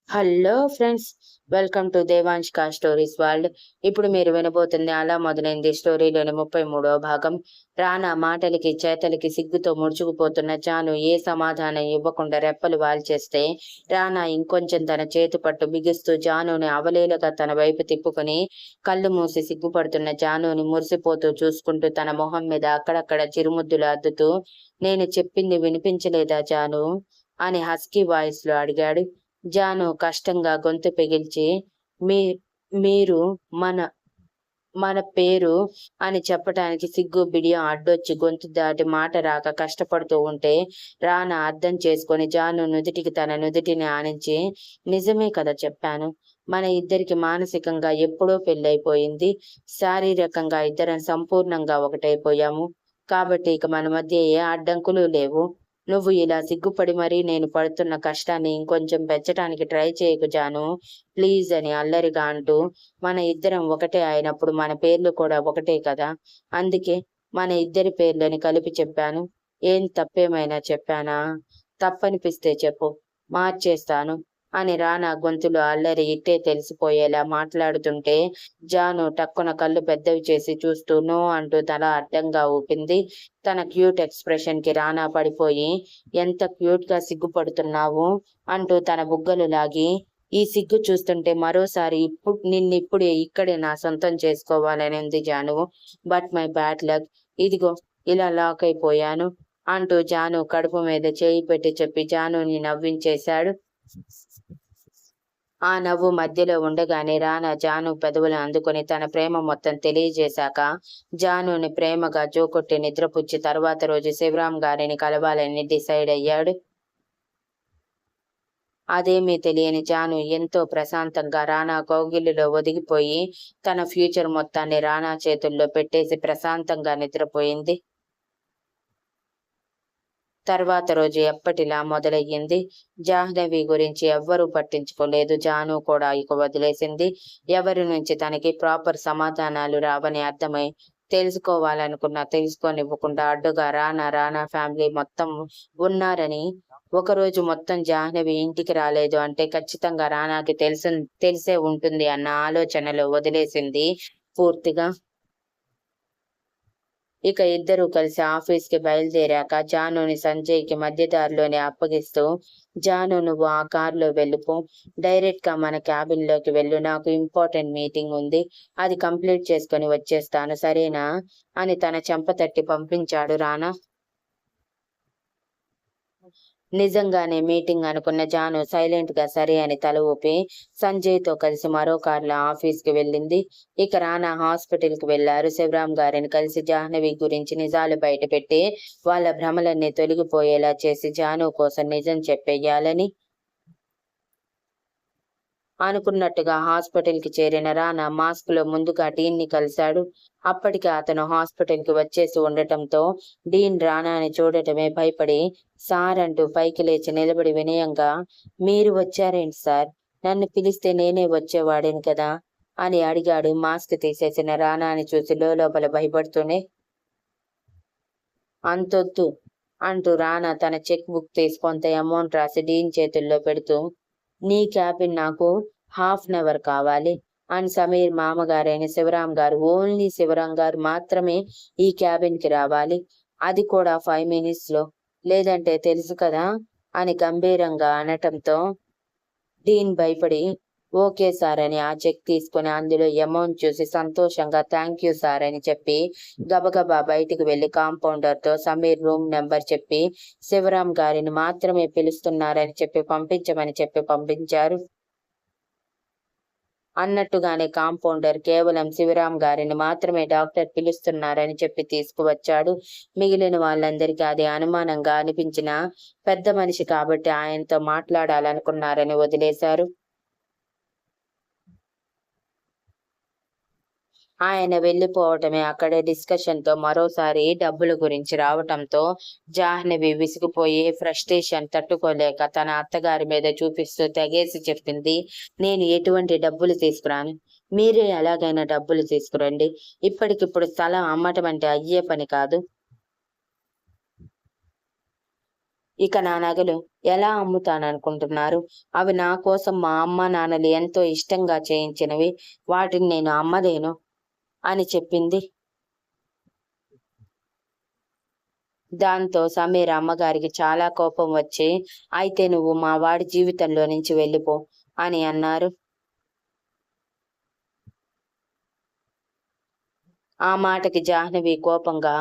Hello friends, welcome to దేవాంష్కా stories world. ఇప్పుడు మీరు వినబోతుంది అలా మొదలైంది స్టోరీలోని 33వ భాగం. రానా మాటలకి చేతలకి సిగ్గుతో ముడుచుకుపోతున్న జాను ఏ సమాధానం ఇవ్వకుండా రెప్పలు వాల్చేస్తే రానా ఇంకొంచెం తన చేతి పట్టు బిగిస్తూ జానుని అవలీలగా తన వైపు తిప్పుకుని కళ్ళు మూసి సిగ్గుపడుతున్న జానుని మురిసిపోతూ చూసుకుంటూ తన మొహం మీద అక్కడక్కడ చిరుముద్దులు అద్దుతూ, నేను చెప్పింది వినిపించలేదా జాను అని హస్కీ వాయిస్ లో అడిగాడు. జాను కష్టంగా గొంతు పెగిల్చి, మీ మీరు మన మన పేరు అని చెప్పటానికి సిగ్గు బిడియం అడ్డొచ్చి గొంతు దాటి మాట రాక కష్టపడుతూ ఉంటే రానా అర్థం చేసుకొని జాను నుదిటికి తన నుదిటిని ఆనించి, నిజమే కదా చెప్పాను. మన ఇద్దరికి మానసికంగా ఎప్పుడో పెళ్ళైపోయింది. శారీరకంగా ఇద్దరం సంపూర్ణంగా ఒకటైపోయాము. కాబట్టి ఇక మన మధ్య ఏ అడ్డంకులు లేవు. నువ్వు ఇలా సిగ్గుపడి మరీ నేను పడుతున్న కష్టాన్ని ఇంకొంచెం పెంచటానికి ట్రై చేయకు జాను, ప్లీజ్ అని అల్లరిగా అంటూ, మన ఇద్దరం ఒకటే అయినప్పుడు మన పేర్లు కూడా ఒకటే కదా. అందుకే మన ఇద్దరి పేర్లని కలిపి చెప్పాను. ఏం తప్పేమైనా చెప్పానా? తప్పనిపిస్తే చెప్పు, మార్చేస్తాను అని రానా గొంతులో అల్లరి ఇట్టే తెలిసిపోయేలా మాట్లాడుతుంటే జాను టక్కున కళ్ళు పెద్దవి చేసి చూస్తూ నో అంటూ తల అడ్డంగా ఊపింది. తన క్యూట్ ఎక్స్ప్రెషన్ కి రానా పడిపోయి, ఎంత క్యూట్ గా సిగ్గుపడుతున్నావు అంటూ తన బుగ్గలు లాగి, ఈ సిగ్గు చూస్తుంటే మరోసారి నిన్నిప్పుడే ఇక్కడే నా సొంతం చేసుకోవాలని ఉంది జాను. బట్ మై బ్యాడ్ లక్, ఇదిగో ఇలా లాక్ అయిపోయాను అంటూ జాను కడుపు మీద చేయి పెట్టి చెప్పి జానుని నవ్వించేశాడు. ఆ నవ్వు మధ్యలో ఉండగానే రానా జాను పెదవులు అందుకుని తన ప్రేమ మొత్తం తెలియజేశాక జానుని ప్రేమగా జోకొట్టి నిద్రపుచ్చి తర్వాత రోజు శివరాం గారిని కలవాలని డిసైడ్ అయ్యాడు. అదేమీ తెలియని జాను ఎంతో ప్రశాంతంగా రానా కౌగిలిలో ఒదిగిపోయి తన ఫ్యూచర్ మొత్తాన్ని రానా చేతుల్లో పెట్టేసి ప్రశాంతంగా నిద్రపోయింది. తర్వాత రోజు ఎప్పటిలా మొదలయ్యింది. జాహ్నవి గురించి ఎవ్వరూ పట్టించుకోలేదు. జాను కూడా ఇక వదిలేసింది. ఎవరి నుంచి తనకి ప్రాపర్ సమాధానాలు రావని అర్థమై తెలుసుకోవాలనుకున్నా తెలుసుకోనివ్వకుండా అడ్డుగా రానా ఫ్యామిలీ మొత్తం ఉన్నారని, ఒకరోజు మొత్తం జాహ్నవి ఇంటికి రాలేదు అంటే ఖచ్చితంగా రానాకి తెలిసే ఉంటుంది అన్న ఆలోచనలో వదిలేసింది పూర్తిగా. ఇక ఇద్దరూ కలిసి ఆఫీస్‌కి బయలుదేరాక జానుని సంజయ్‌కి మధ్యదారిలోనే అప్పగిస్తూ, జాను నువ్వు ఆ కార్‌లో వెళ్ళిపో. డైరెక్ట్‌గా మన క్యాబిన్‌లోకి వెళ్ళు. నాకు ఇంపార్టెంట్ మీటింగ్ ఉంది. అది కంప్లీట్ చేసుకొని వచ్చేస్తాను సరేనా? అని తన చెంప తట్టి పంపించాడు రానా. నిజంగానే మీటింగ్ అనుకున్న జాను సైలెంట్ గా సరే అని తల ఊపి సంజయ్ తో కలిసి మరో కారులో ఆఫీస్ కి వెళ్ళింది. ఇక రానా హాస్పిటల్ కి వెళ్లారు. శివరాం గారిని కలిసి జాహ్నవి గురించి నిజాలు బయటపెట్టి వాళ్ళ భ్రమలన్నీ తొలగిపోయేలా చేసి జాను కోసం నిజం చెప్పేయాలని అనుకున్నట్టుగా హాస్పిటల్ కి చేరిన రానా మాస్క్ లో ముందుగా డీన్ ని కలిశాడు. అప్పటికే అతను హాస్పిటల్ కి వచ్చేసి ఉండటంతో డీన్ రానాని చూడటమే భయపడి సార్ అంటూ పైకి లేచి నిలబడి వినయంగా, మీరు వచ్చారేంటి సార్? నన్ను పిలిస్తే నేనే వచ్చేవాడిని కదా అని అడిగాడు. మాస్క్ తీసేసిన రానాని చూసి లోపల భయపడుతూనే. అంతొద్దు అంటూ రానా తన చెక్ బుక్ తీసి కొంత అమౌంట్ రాసి డీన్ చేతుల్లో పెడుతూ, నీ క్యాబిన్ నాకు హాఫ్-అన్-అవర్ కావాలి అని సమీర్ మామగారైన శివరాం గారు, ఓన్లీ శివరాం గారు మాత్రమే ఈ క్యాబిన్ కి రావాలి, అది కూడా 5 మినిట్స్ లో, లేదంటే తెలుసు కదా అని గంభీరంగా అనటంతో డీన్ భయపడి ఓకే సార్ అని ఆ చెక్ తీసుకుని అందులో అమౌంట్ చూసి సంతోషంగా థ్యాంక్ యూ సార్ అని చెప్పి గబగబా బయటికి వెళ్లి కాంపౌండర్ తో సమీర్ రూమ్ నెంబర్ చెప్పి శివరాం గారిని మాత్రమే పిలుస్తున్నారని చెప్పి పంపించారు. అన్నట్టుగానే కాంపౌండర్ కేవలం శివరాం గారిని మాత్రమే డాక్టర్ పిలుస్తున్నారని చెప్పి తీసుకువచ్చాడు. మిగిలిన వాళ్ళందరికీ అది అనుమానంగా అనిపించినా పెద్ద మనిషి కాబట్టి ఆయనతో మాట్లాడాలనుకున్నారని వదిలేశారు. ఆయన వెళ్లిపోవటమే అక్కడే డిస్కషన్ తో మరోసారి డబ్బుల గురించి రావటంతో జాహ్నవి విసిగిపోయి ఫ్రస్ట్రేషన్ తట్టుకోలేక తన అత్తగారి మీద చూపిస్తూ తెగేసి చెప్పింది, నేను ఎటువంటి డబ్బులు తీసుకురాను. మీరే ఎలాగైనా డబ్బులు తీసుకురండి. ఇప్పటికిప్పుడు స్థలం అమ్మటం అంటే అయ్యే పని కాదు. ఇక నా నగలు ఎలా అమ్ముతాననుకుంటున్నారు? అవి నా కోసం మా అమ్మ నాన్నలు ఎంతో ఇష్టంగా చేయించినవి. వాటిని నేను అమ్మలేను అని చెప్పింది. దాంతో సమీర అమ్మగారికి చాలా కోపం వచ్చి, అయితే నువ్వు మా వాడి జీవితంలో నుంచి వెళ్ళిపో అని అన్నారు. ఆ మాటకి జాహ్నవి కోపంగా,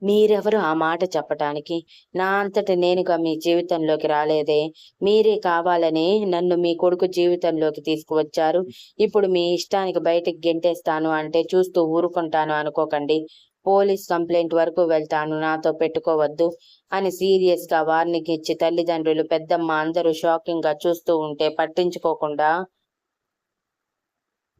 మీరెవరు ఆ మాట చెప్పటానికి? నా అంతట నేనుగా మీ జీవితంలోకి రాలేదే. మీరే కావాలని నన్ను మీ కొడుకు జీవితంలోకి తీసుకువచ్చారు. ఇప్పుడు మీ ఇష్టానికి బయటికి గెంటేస్తాను అంటే చూస్తూ ఊరుకుంటాను అనుకోకండి. పోలీస్ కంప్లైంట్ వరకు వెళ్తాను, నాతో పెట్టుకోవద్దు అని సీరియస్ గా వార్నింగ్ ఇచ్చి తల్లిదండ్రులు, పెద్దమ్మ అందరూ షాకింగ్ గా చూస్తూ ఉంటే పట్టించుకోకుండా,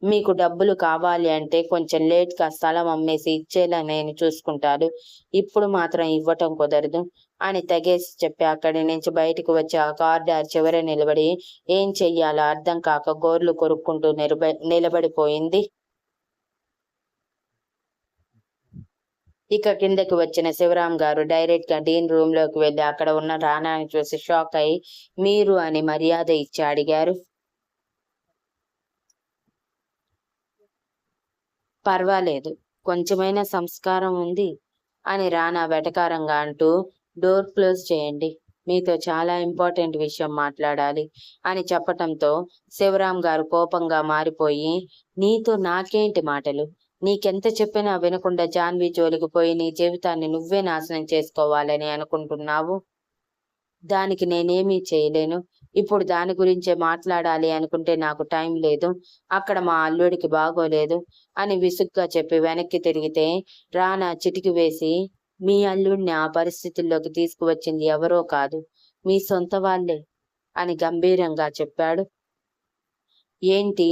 మీకు డబ్బులు కావాలి అంటే కొంచెం లేట్‌గా స్థలం అమ్మేసి ఇచ్చేలా నేను చూసుకుంటాను. ఇప్పుడు మాత్రం ఇవ్వటం కుదరదు అని తెగేసి చెప్పి అక్కడి నుంచి బయటికి వచ్చి ఆ కారిడార్ చివర నిలబడి ఏం చెయ్యాలో అర్థం కాక గోర్లు కొరుక్కుంటూ నిలబడిపోయింది. ఇక కిందకి వచ్చిన శివరాం గారు డైరెక్ట్ గా డీన్ రూమ్ లోకి వెళ్లి అక్కడ ఉన్న రానాని చూసి షాక్ అయి, మీరు అని మర్యాద ఇచ్చి అడిగారు. పర్వాలేదు, కొంచెమైనా సంస్కారం ఉంది అని రానా వెటకారంగా అంటూ, డోర్ క్లోజ్ చేయండి, మీతో చాలా ఇంపార్టెంట్ విషయం మాట్లాడాలి అని చెప్పటంతో శివరాం గారు కోపంగా మారిపోయి, నీతో నాకేంటి మాటలు? నీకెంత చెప్పినా వినకుండా జాన్వి జోలికి పోయి నీ జీవితాన్ని నువ్వే నాశనం చేసుకోవాలని అనుకుంటున్నావు. దానికి నేనేమీ చేయలేను. ఇప్పుడు దాని గురించే మాట్లాడాలి అనుకుంటే నాకు టైం లేదు. అక్కడ మా అల్లుడికి బాగోలేదు అని విసుగ్గా చెప్పి వెనక్కి తిరిగితే రానా చిటికి వేసి, మీ అల్లుడిని ఆ పరిస్థితుల్లోకి తీసుకువచ్చింది ఎవరో కాదు, మీ సొంత వాళ్ళే అని గంభీరంగా చెప్పాడు. ఏంటి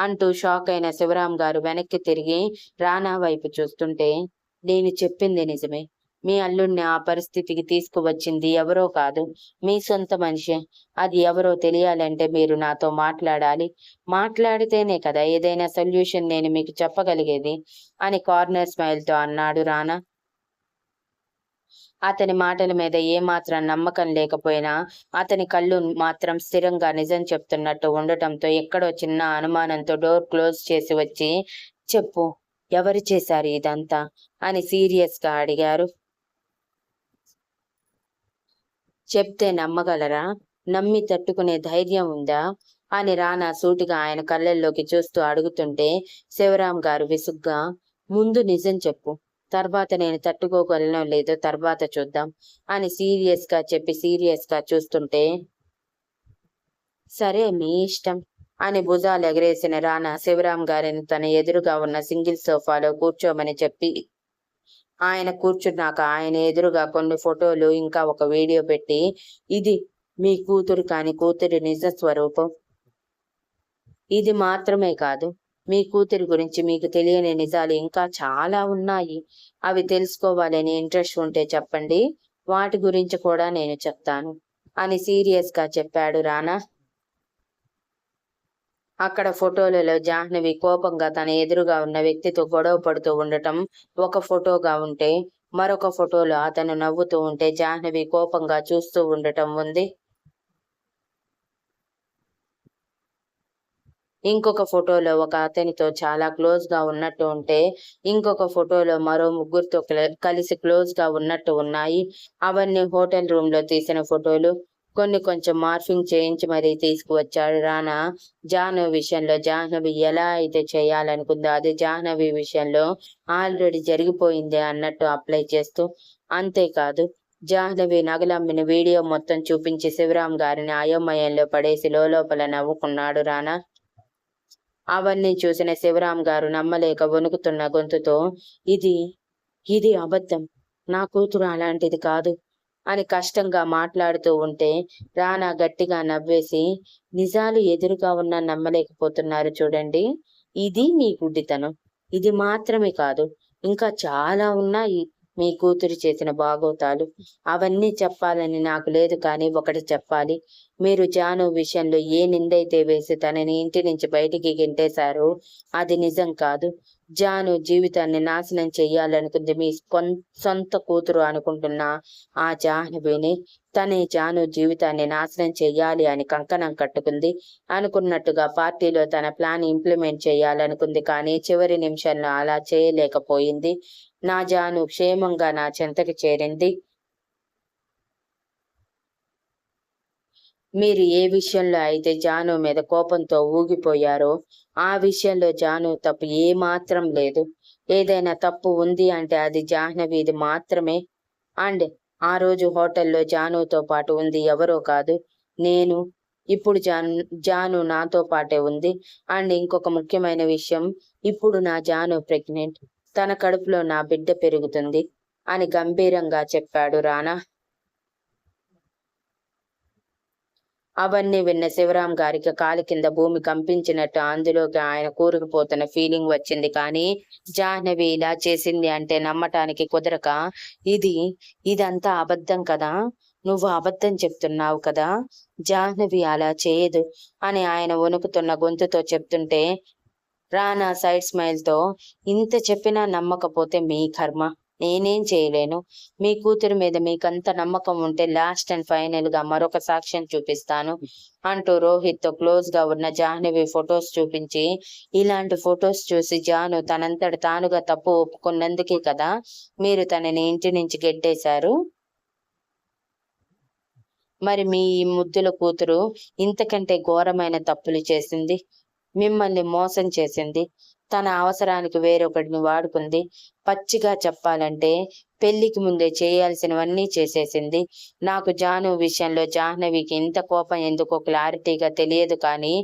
అంటూ షాక్ అయిన శివరాం గారు వెనక్కి తిరిగి రానా వైపు చూస్తుంటే, నేను చెప్పింది నిజమే. మీ అల్లుడిని ఆ పరిస్థితికి తీసుకువచ్చింది ఎవరో కాదు, మీ సొంత మనిషే. అది ఎవరో తెలియాలంటే మీరు నాతో మాట్లాడాలి. మాట్లాడితేనే కదా ఏదైనా సొల్యూషన్ నేను మీకు చెప్పగలిగేది అని కార్నర్ స్మైల్తో అన్నాడు రానా. అతని మాటల మీద ఏమాత్రం నమ్మకం లేకపోయినా అతని కళ్ళు మాత్రం స్థిరంగా నిజం చెప్తున్నట్టు ఉండటంతో ఎక్కడో చిన్న అనుమానంతో డోర్ క్లోజ్ చేసి వచ్చి, చెప్పు, ఎవరు చేశారు ఇదంతా అని సీరియస్ గా అడిగారు. చెప్తే నమ్మగలరా? నమ్మి తట్టుకునే ధైర్యం ఉందా అని రానా సూటిగా ఆయన కళ్ళల్లోకి చూస్తూ అడుగుతుంటే శివరాం గారు విసుగ్గా, ముందు నిజం చెప్పు, తర్వాత నేను తట్టుకోగలనో లేదో తర్వాత చూద్దాం అని సీరియస్ గా చెప్పి సీరియస్ గా చూస్తుంటే, సరే మీ ఇష్టం అని భుజాలు ఎగరేసిన రానా శివరాం గారిని తన ఎదురుగా ఉన్న సింగిల్ సోఫాలో కూర్చోమని చెప్పి ఆయన కూర్చున్నాక ఆయన ఎదురుగా కొన్ని ఫోటోలు ఇంకా ఒక వీడియో పెట్టి, ఇది మీ కూతురు కాని కూతురి నిజ స్వరూపం. ఇది మాత్రమే కాదు, మీ కూతురి గురించి మీకు తెలియని నిజాలు ఇంకా చాలా ఉన్నాయి. అవి తెలుసుకోవాలని ఇంట్రెస్ట్ ఉంటే చెప్పండి, వాటి గురించి కూడా నేను చెప్తాను అని సీరియస్ గా చెప్పాడు రానా. అక్కడ ఫోటోలలో జాహ్నవి కోపంగా తన ఎదురుగా ఉన్న వ్యక్తితో గొడవ పడుతూ ఉండటం ఒక ఫోటోగా ఉంటే, మరొక ఫోటోలో అతను నవ్వుతూ ఉంటే జాహ్నవి కోపంగా చూస్తూ ఉండటం ఉంది. ఇంకొక ఫోటోలో ఒక అతనితో చాలా క్లోజ్ గా ఉన్నట్టు ఉంటే, ఇంకొక ఫోటోలో మరో ముగ్గురితో కలిసి క్లోజ్ గా ఉన్నట్టు ఉన్నాయి. అవన్నీ హోటల్ రూమ్ లో తీసిన ఫోటోలు. కొన్ని కొంచెం మార్ఫింగ్ చేయించి మరీ తీసుకువచ్చాడు రానా. జాహ్నవి విషయంలో జాహ్నవి ఎలా అయితే చేయాలనుకుందో అది జాహ్నవి విషయంలో ఆల్రెడీ జరిగిపోయింది అన్నట్టు అప్లై చేస్తూ, అంతేకాదు జాహ్నవి నగలమ్మిన వీడియో మొత్తం చూపించి శివరాం గారిని అయోమయంలో పడేసి లోపల నవ్వుకున్నాడు రానా. అవన్నీ చూసిన శివరాం గారు నమ్మలేక వణుకుతున్న గొంతుతో, ఇది ఇది అబద్ధం, నా కూతురు అలాంటిది కాదు అని కష్టంగా మాట్లాడుతూ ఉంటే రానా గట్టిగా నవ్వేసి, నిజాలు ఎదురుగా ఉన్నా నమ్మలేకపోతున్నారు చూడండి, ఇది మీ గుడ్డితనం. ఇది మాత్రమే కాదు, ఇంకా చాలా ఉన్నాయి మీ కూతురు చేసిన బాగోతాలు. అవన్నీ చెప్పాలని నాకు లేదు, కానీ ఒకటి చెప్పాలి, మీరు జాను విషయంలో ఏ నిందైతే వేసి తనని ఇంటి నుంచి బయటికి గెంటేశారో అది నిజం కాదు. జాను జీవితాన్ని నాశనం చెయ్యాలనుకుంది మీ సొంత కూతురు అనుకుంటున్న ఆ జాహ్నవిని. తనే జాను జీవితాన్ని నాశనం చెయ్యాలి అని కంకణం కట్టుకుంది. అనుకున్నట్టుగా పార్టీలో తన ప్లాన్ ఇంప్లిమెంట్ చేయాలనుకుంది. కానీ చివరి నిమిషంలో అలా చేయలేకపోయింది. నా జాను క్షేమంగా నా చెంతకి చేరింది. మీరు ఏ విషయంలో అయితే జాను మీద కోపంతో ఊగిపోయారో ఆ విషయంలో జాను తప్పు ఏమాత్రం లేదు. ఏదైనా తప్పు ఉంది అంటే అది జాహ్నవిది మాత్రమే. అండ్ ఆ రోజు హోటల్లో జానుతో పాటు ఉంది ఎవరో కాదు, నేను. ఇప్పుడు జాను నాతో పాటే ఉంది. అండ్ ఇంకొక ముఖ్యమైన విషయం, ఇప్పుడు నా జాను ప్రెగ్నెంట్. తన కడుపులో నా బిడ్డ పెరుగుతుంది అని గంభీరంగా చెప్పాడు రానా. అవన్నీ విన్న శివరాం గారికి కాలి కింద భూమి కంపించినట్టు అందులోకి ఆయన కూరుకుపోతున్న ఫీలింగ్ వచ్చింది. కానీ జాహ్నవి ఇలా చేసింది అంటే నమ్మటానికి కుదరక, ఇదంతా అబద్ధం కదా, నువ్వు అబద్ధం చెప్తున్నావు కదా, జాహ్నవి అలా చేయదు అని ఆయన వణుకుతున్న గొంతుతో చెప్తుంటే రానా సైడ్ స్మైల్ తో, ఇంత చెప్పినా నమ్మకపోతే మీ కర్మ, నేనేం చేయలేను. మీ కూతురు మీద మీకంత నమ్మకం ఉంటే లాస్ట్ అండ్ ఫైనల్ గా మరొక సాక్ష్యం చూపిస్తాను అంటూ రోహిత్ తో క్లోజ్ గా ఉన్న జాహ్నవి ఫొటోస్ చూపించి, ఇలాంటి ఫొటోస్ చూసి జాను తనంతట తానుగా తప్పు ఒప్పుకున్నందుకే కదా మీరు తనని ఇంటి నుంచి గెట్టేశారు. మరి మీ ముద్దుల కూతురు ఇంతకంటే ఘోరమైన తప్పులు చేసింది. మిమ్మల్ని మోసం చేసింది. తన అవసరానికి వేరొకటిని వాడుకుంది. పచ్చిగా చెప్పాలంటే పెళ్లికి ముందే చేయాల్సినవన్నీ చేసేసింది. నాకు జాను విషయంలో జాహ్నవికి ఇంత కోపం ఎందుకో క్లారిటీగా తెలియదు. కానీ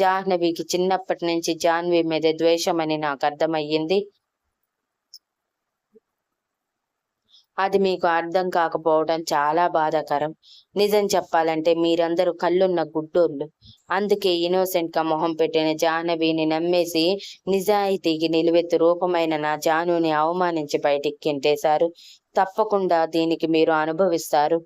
జాహ్నవికి చిన్నప్పటి నుంచి జాహ్నవి మీద ద్వేషమని నాకు అర్థమయ్యింది. అది మీకు అర్థం కాకపోవడం చాలా బాధాకరం. నిజం చెప్పాలంటే మీరందరూ కళ్ళున్న గుడ్డోళ్ళు. అందుకే ఇన్నోసెంట్ గా మొహం పెట్టిన జాహ్నవిని నమ్మేసి నిజాయితీకి నిలువెత్తు రూపమైన నా జానుని అవమానించి బయటికి కింటేశారు. తప్పకుండా దీనికి మీరు అనుభవిస్తారు.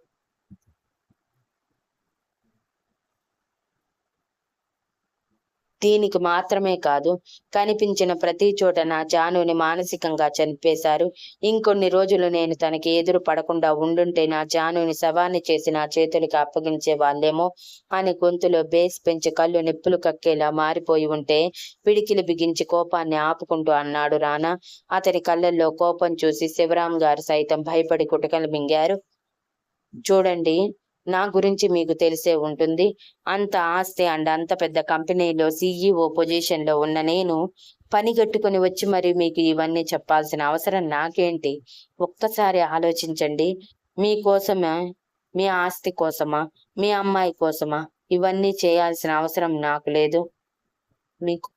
దీనికి మాత్రమే కాదు, కనిపించిన ప్రతి చోట నా జానుని మానసికంగా చంపేశారు. ఇంకొన్ని రోజులు నేను తనకి ఎదురు పడకుండా ఉండుంటే నా జానుని శవాన్ని చేసి నా చేతులకి అప్పగించే వాళ్ళేమో అని గొంతులో బేస్ పెంచి కళ్ళు నిప్పులు కక్కేలా మారిపోయి ఉంటే పిడికిలు బిగించి కోపాన్ని ఆపుకుంటూ అన్నాడు రానా. అతని కళ్ళల్లో కోపం చూసి శివరాం గారు సైతం భయపడి కుటకలు మింగారు. చూడండి, నా గురించి మీకు తెలిసే ఉంటుంది. అంత ఆస్తి అండ్ అంత పెద్ద కంపెనీలో CEO పొజిషన్ లో ఉన్న నేను పని కట్టుకుని వచ్చి మరి మీకు ఇవన్నీ చెప్పాల్సిన అవసరం నాకేంటి? ఒక్కసారి ఆలోచించండి. మీకోసమా, మీ ఆస్తి కోసమా, మీ అమ్మాయి కోసమా ఇవన్నీ చేయాల్సిన అవసరం నాకు లేదు. మీకు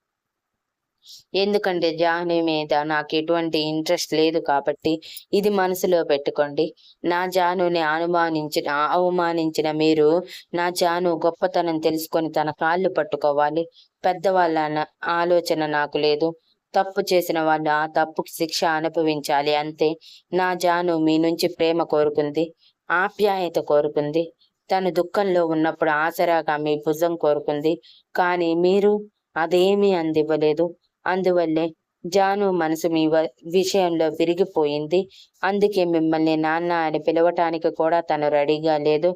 ఎందుకంటే జాహ్నవి మీద నాకు ఎటువంటి ఇంట్రెస్ట్ లేదు కాబట్టి. ఇది మనసులో పెట్టుకోండి. నా జానుని అవమానించిన మీరు నా జాను గొప్పతనం తెలుసుకొని తన కాళ్ళు పట్టుకోవాలి. పెద్దవాళ్ళ ఆలోచన నాకు లేదు. తప్పు చేసిన వాళ్ళు ఆ తప్పుకి శిక్ష అనుభవించాలి అంతే. నా జాను మీ నుంచి ప్రేమ కోరుకుంది, ఆప్యాయత కోరుకుంది. తను దుఃఖంలో ఉన్నప్పుడు ఆసరాగా మీ భుజం కోరుకుంది. కానీ మీరు అదేమీ అందివ్వలేదు. అందువల్లే జాను మనసు మీ విషయంలో విరిగిపోయింది. అందుకే మిమ్మల్ని నాన్న అని పిలవటానికి కూడా తను రెడీగా లేదు.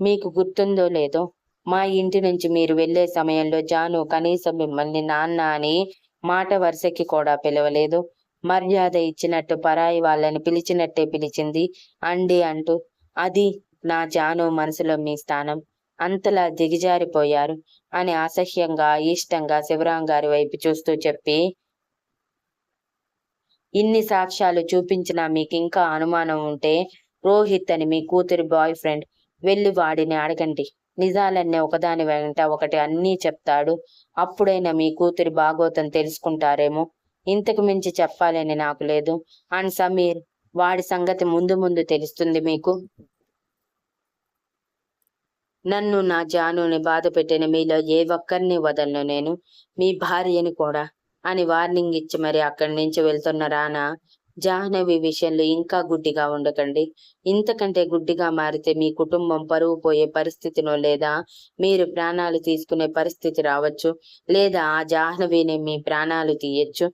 మీకు గుర్తుందో లేదో, మా ఇంటి నుంచి మీరు వెళ్లే సమయంలో జాను కనీసం మిమ్మల్ని నాన్న అని మాట వరుసకి కూడా పిలవలేదు. మర్యాద ఇచ్చినట్టు పరాయి వాళ్ళని పిలిచినట్టే పిలిచింది అండి అంటూ. అది నా జాను మనసులో మీ స్థానం. అంతలా దిగజారిపోయారు అని అసహ్యంగా ఇష్టంగా శివరాం గారి వైపు చూస్తూ చెప్పి, ఇన్ని సాక్ష్యాలు చూపించినా మీకింకా అనుమానం ఉంటే రోహిత్ అని మీ కూతురి బాయ్ ఫ్రెండ్, వెళ్ళి వాడిని అడగండి. నిజాలన్నీ ఒకదాని వెంట ఒకటి అన్నీ చెప్తాడు. అప్పుడైనా మీ కూతురి బాగోతం తెలుసుకుంటారేమో. ఇంతకు మించి చెప్పాలని నాకు లేదు. అండ్ సమీర్, వాడి సంగతి ముందు ముందు తెలుస్తుంది మీకు. నన్ను నా జానుని బాధ పెట్టిన మీలో ఏ ఒక్కరిని వదలను నేను, మీ భార్యని కూడా అని వార్నింగ్ ఇచ్చి మరి అక్కడి నుంచి వెళ్తున్న రానా జాహ్నవి విషయంలో ఇంకా గుడ్డిగా ఉండకండి. ఇంతకంటే గుడ్డిగా మారితే మీ కుటుంబం పరువు పోయే పరిస్థితినో లేదా మీరు ప్రాణాలు తీసుకునే పరిస్థితి రావచ్చు. లేదా ఆ జాహ్నవిని మీ ప్రాణాలు తీయొచ్చు.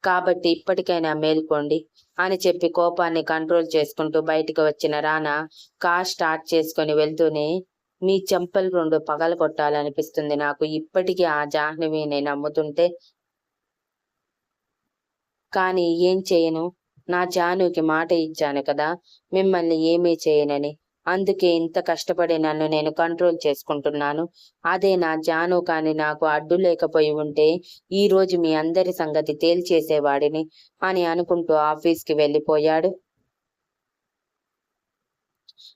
కాబట్టి ఇప్పటికైనా మేల్కోండి అని చెప్పి కోపాన్ని కంట్రోల్ చేసుకుంటూ బయటికి వచ్చిన రానా కార్ స్టార్ట్ చేసుకొని వెళ్తూనే, మీ చెంపలు 2 పగలగొట్టాలనిపిస్తుంది నాకు. ఇప్పటికీ ఆ జాహ్నవిని నమ్ముతుంటే. కానీ ఏం చేయను? నా జానుకి మాట ఇచ్చాను కదా! మిమ్మల్ని ఏమీ చేయనని. అందుకే ఇంత కష్టపడి నన్ను నేను కంట్రోల్ చేసుకుంటున్నాను. అదే నా జాను కానీ నాకు అడ్డు లేకపోయి ఉంటే ఈరోజు మీ అందరి సంగతి తేల్చేసేవాడిని అని అనుకుంటూ ఆఫీస్‌కి వెళ్ళిపోయాడు.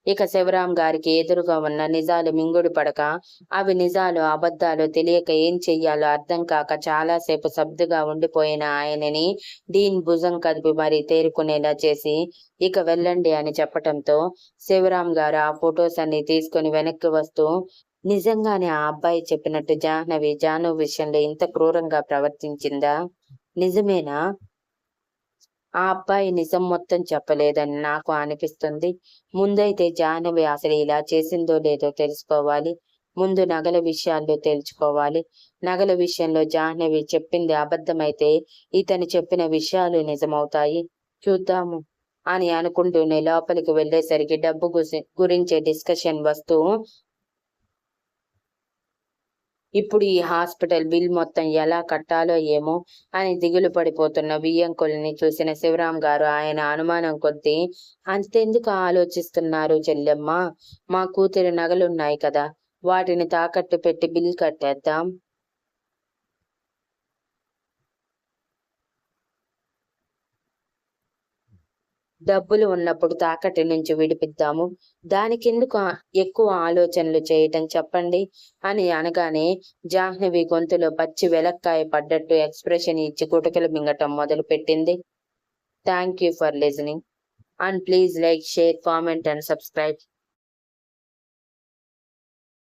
ఇక శివరాం గారికి ఎదురుగా ఉన్న నిజాలు మింగుడు పడక, అవి నిజాలు అబద్ధాలు తెలియక ఏం చెయ్యాలో అర్థం కాక చాలాసేపు స్తబ్దుగా ఉండిపోయిన ఆయనని డీన్ భుజం కదిపి మరీ తేరుకునేలా చేసి, ఇక వెళ్ళండి అని చెప్పటంతో శివరాం గారు ఆ ఫొటోస్ అన్ని తీసుకుని వెనక్కి వస్తూ, నిజంగానే ఆ అబ్బాయి చెప్పినట్టు జాహ్నవి జాను విషయంలో ఇంత క్రూరంగా ప్రవర్తించిందా? నిజమేనా? ఆ అబ్బాయి నిజం మొత్తం చెప్పలేదని నాకు అనిపిస్తుంది. ముందైతే జాహ్నవి అసలు ఇలా చేసిందో లేదో తెలుసుకోవాలి. ముందు నగల విషయాల్లో తేల్చుకోవాలి. నగల విషయంలో జాహ్నవి చెప్పింది అబద్ధమైతే ఇతను చెప్పిన విషయాలు నిజమవుతాయి. చూద్దాము అని అనుకుంటూనే లోపలికి వెళ్ళేసరికి డబ్బు గురించే డిస్కషన్ వస్తూ, ఇప్పుడు ఈ హాస్పిటల్ బిల్ మొత్తం ఎలా కట్టాలో ఏమో అని దిగులు పడిపోతున్న వియ్యంకుల్ని చూసిన శివరాం గారు ఆయన అనుమానం కొద్దీ, అంతెందుకు ఆలోచిస్తున్నారు చెల్లెమ్మ? మా కూతురి నగలున్నాయి కదా, వాటిని తాకట్టు పెట్టి బిల్ కట్టేద్దాం. డబ్బులు ఉన్నప్పుడు తాకట్టు నుంచి విడిపిద్దాము. దానికెందుకు ఎక్కువ ఆలోచనలు చేయటం చెప్పండి అని అనగానే జాహ్నవి గొంతులో పచ్చి వెలక్కాయ పడ్డట్టు ఎక్స్‌ప్రెషన్ ఇచ్చి గుటకలు మింగటం మొదలుపెట్టింది. Thank you for listening and please like, share, comment and subscribe.